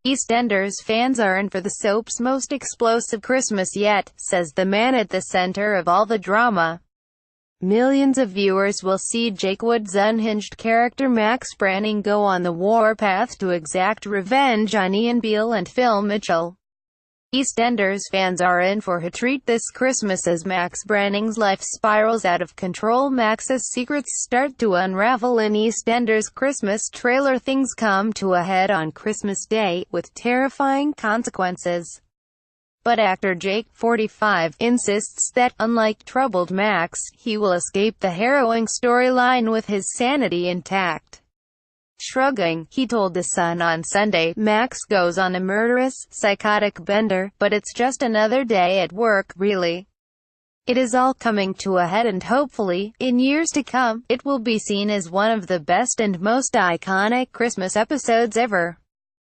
Eastenders fans are in for the soap's most explosive Christmas yet, says the man at the center of all the drama. Millions of viewers will see Jake Wood's unhinged character Max Branning go on the warpath to exact revenge on Ian Beale and Phil Mitchell. Eastenders fans are in for a treat this Christmas as Max Branning's life spirals out of control. Max's secrets start to unravel in Eastenders' Christmas trailer. Things come to a head on Christmas Day, with terrifying consequences. But actor Jake, 45, insists that, unlike troubled Max, he will escape the harrowing storyline with his sanity intact. Shrugging, he told The Sun on Sunday, "Max goes on a murderous, psychotic bender, but it's just another day at work, really. It is all coming to a head and hopefully, in years to come, it will be seen as one of the best and most iconic Christmas episodes ever.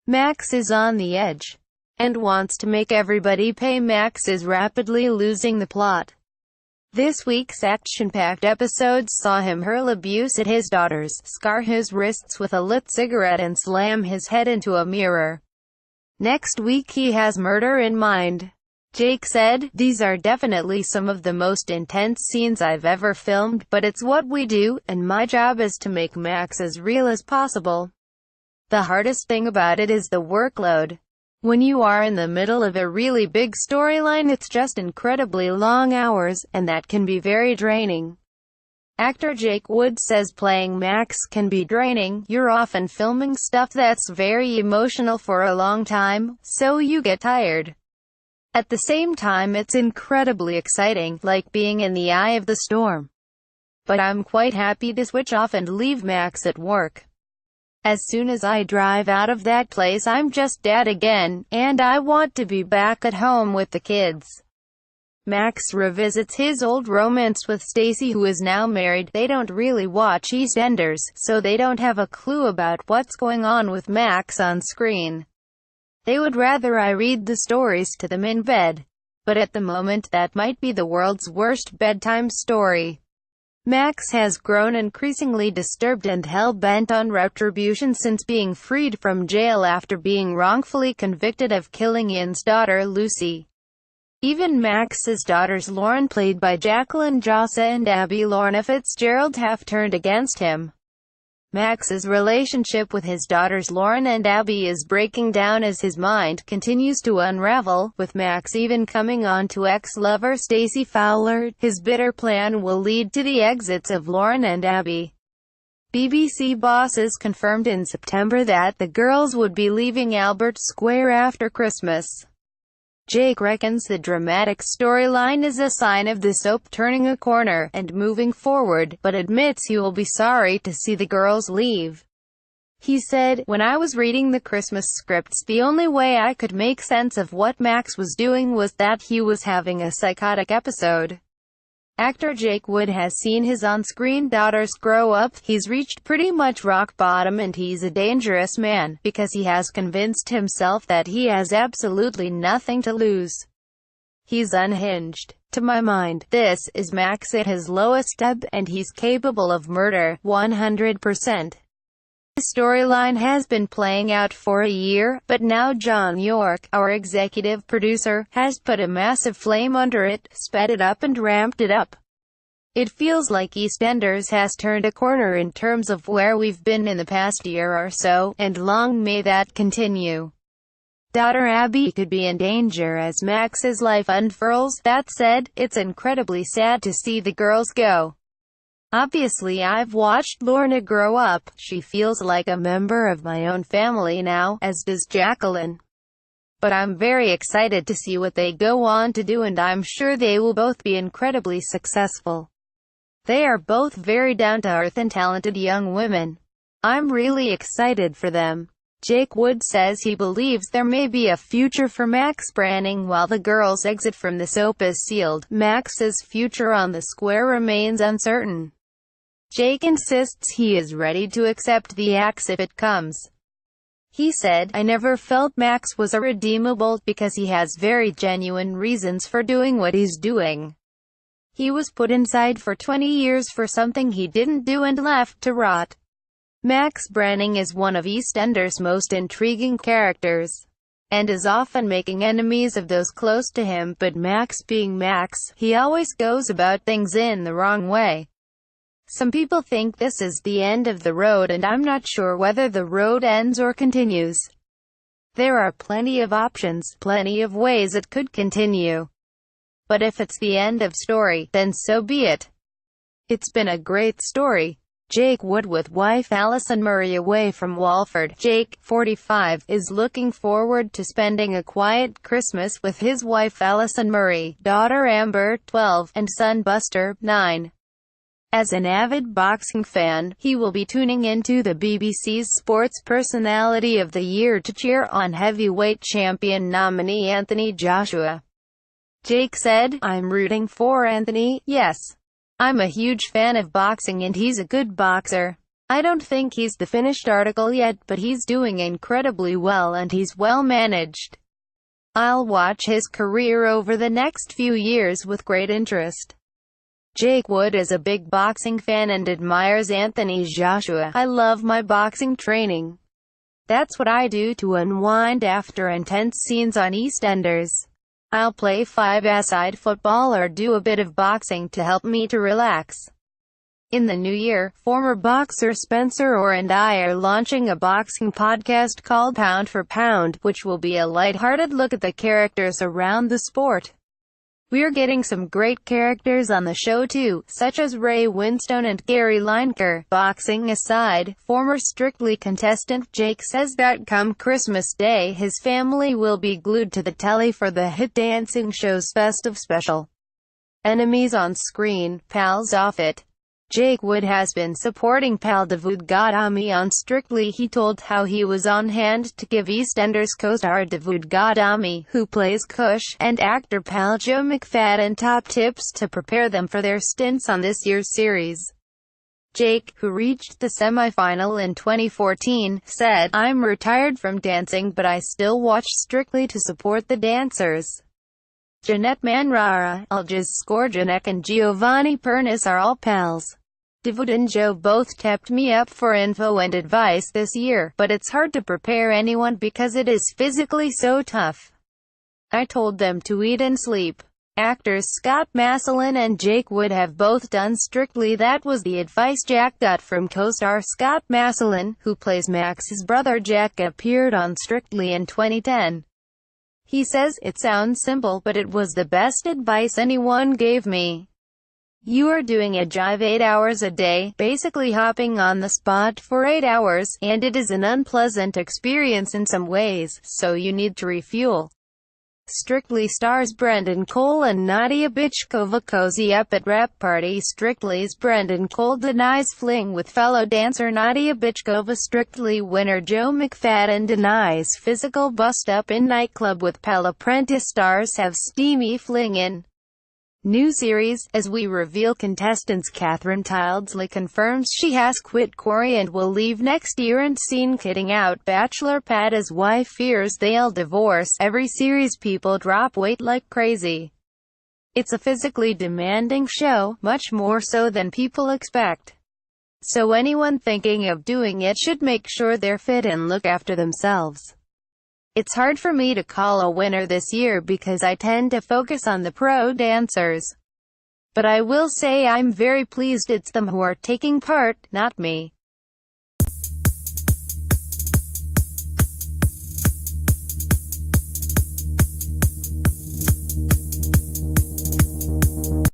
Max is on the edge and wants to make everybody pay." Max is rapidly losing the plot. This week's action-packed episode saw him hurl abuse at his daughters, scar his wrists with a lit cigarette and slam his head into a mirror. Next week he has murder in mind. Jake said, "These are definitely some of the most intense scenes I've ever filmed, but it's what we do, and my job is to make Max as real as possible. The hardest thing about it is the workload. When you are in the middle of a really big storyline, it's just incredibly long hours, and that can be very draining." Actor Jake Wood says playing Max can be draining. "You're often filming stuff that's very emotional for a long time, so you get tired. At the same time, it's incredibly exciting, like being in the eye of the storm. But I'm quite happy to switch off and leave Max at work. As soon as I drive out of that place, I'm just dad again, and I want to be back at home with the kids." Max revisits his old romance with Stacy, who is now married. They don't really watch Eastenders, so they don't have a clue about what's going on with Max on screen. "They would rather I read the stories to them in bed. But at the moment that might be the world's worst bedtime story." Max has grown increasingly disturbed and hell-bent on retribution since being freed from jail after being wrongfully convicted of killing Ian's daughter Lucy. Even Max's daughters, Lauren, played by Jacqueline Jossa, and Abby Lorna Fitzgerald, have turned against him. Max's relationship with his daughters Lauren and Abby is breaking down as his mind continues to unravel, with Max even coming on to ex-lover Stacey Fowler. His bitter plan will lead to the exits of Lauren and Abby. BBC bosses confirmed in September that the girls would be leaving Albert Square after Christmas. Jake reckons the dramatic storyline is a sign of the soap turning a corner and moving forward, but admits he will be sorry to see the girls leave. He said, "When I was reading the Christmas scripts, the only way I could make sense of what Max was doing was that he was having a psychotic episode." Actor Jake Wood has seen his on-screen daughters grow up. He's reached pretty much rock bottom, and he's a dangerous man, because he has convinced himself that he has absolutely nothing to lose. He's unhinged. "To my mind, this is Max at his lowest ebb, and he's capable of murder, 100%. This storyline has been playing out for a year, but now John York, our executive producer, has put a massive flame under it, sped it up and ramped it up. It feels like Eastenders has turned a corner in terms of where we've been in the past year or so, and long may that continue." Daughter Abby could be in danger as Max's life unfurls. That said, it's incredibly sad to see the girls go. "Obviously I've watched Lorna grow up. She feels like a member of my own family now, as does Jacqueline. But I'm very excited to see what they go on to do, and I'm sure they will both be incredibly successful. They are both very down-to-earth and talented young women. I'm really excited for them." Jake Wood says he believes there may be a future for Max Branning while the girls' exit from the soap is sealed. Max's future on the square remains uncertain. Jake insists he is ready to accept the axe if it comes. He said, "I never felt Max was irredeemable, because he has very genuine reasons for doing what he's doing. He was put inside for 20 years for something he didn't do and left to rot. Max Branning is one of Eastenders' most intriguing characters, and is often making enemies of those close to him, but Max being Max, he always goes about things in the wrong way. Some people think this is the end of the road, and I'm not sure whether the road ends or continues. There are plenty of options, plenty of ways it could continue. But if it's the end of story, then so be it. It's been a great story. Jake Wood with wife Alison Murray away from Walford. Jake, 45, is looking forward to spending a quiet Christmas with his wife Alison Murray, daughter Amber, 12, and son Buster, 9. As an avid boxing fan, he will be tuning into the BBC's Sports Personality of the Year to cheer on heavyweight champion nominee Anthony Joshua. Jake said, "I'm rooting for Anthony, yes. I'm a huge fan of boxing and he's a good boxer. I don't think he's the finished article yet, but he's doing incredibly well and he's well managed. I'll watch his career over the next few years with great interest." Jake Wood is a big boxing fan and admires Anthony Joshua. "I love my boxing training. That's what I do to unwind after intense scenes on EastEnders. I'll play five-a-side football or do a bit of boxing to help me to relax." In the new year, former boxer Spencer Orr and I are launching a boxing podcast called Pound for Pound, which will be a light-hearted look at the characters around the sport. We're getting some great characters on the show too, such as Ray Winstone and Gary Lineker. Boxing aside, former Strictly contestant Jake says that come Christmas Day his family will be glued to the telly for the hit dancing show's festive special. Enemies on screen, pals off it. Jake Wood has been supporting pal Dawood Gadami on Strictly. He told how he was on hand to give EastEnders co-star Dawood Gadami, who plays Kush, and actor pal Joe McFadden top tips to prepare them for their stints on this year's series. Jake, who reached the semi-final in 2014, said, "I'm retired from dancing but I still watch Strictly to support the dancers. Jeanette Manrara, Algiz Skorjanek and Giovanni Pernis are all pals. Dawood and Joe both tapped me up for info and advice this year, but it's hard to prepare anyone because it is physically so tough. I told them to eat and sleep." Actors Scott Massillon and Jake Wood have both done Strictly. That was the advice Jack got from co-star Scott Massillon, who plays Max's brother. Jack appeared on Strictly in 2010. He says, "It sounds simple, but it was the best advice anyone gave me. You are doing a jive 8 hours a day, basically hopping on the spot for 8 hours, and it is an unpleasant experience in some ways, so you need to refuel." Strictly stars Brendan Cole and Nadia Bichkova cozy up at rap party. Strictly's Brendan Cole denies fling with fellow dancer Nadia Bichkova. Strictly winner Joe McFadden denies physical bust-up in nightclub with pal. Apprentice stars have steamy fling in new series. As we reveal contestants, Catherine Tildesley confirms she has quit Corey and will leave next year, and seen kidding out Bachelor Pat as wife fears they'll divorce. Every series people drop weight like crazy. It's a physically demanding show, much more so than people expect. So anyone thinking of doing it should make sure they're fit and look after themselves. It's hard for me to call a winner this year because I tend to focus on the pro dancers. But I will say I'm very pleased it's them who are taking part, not me.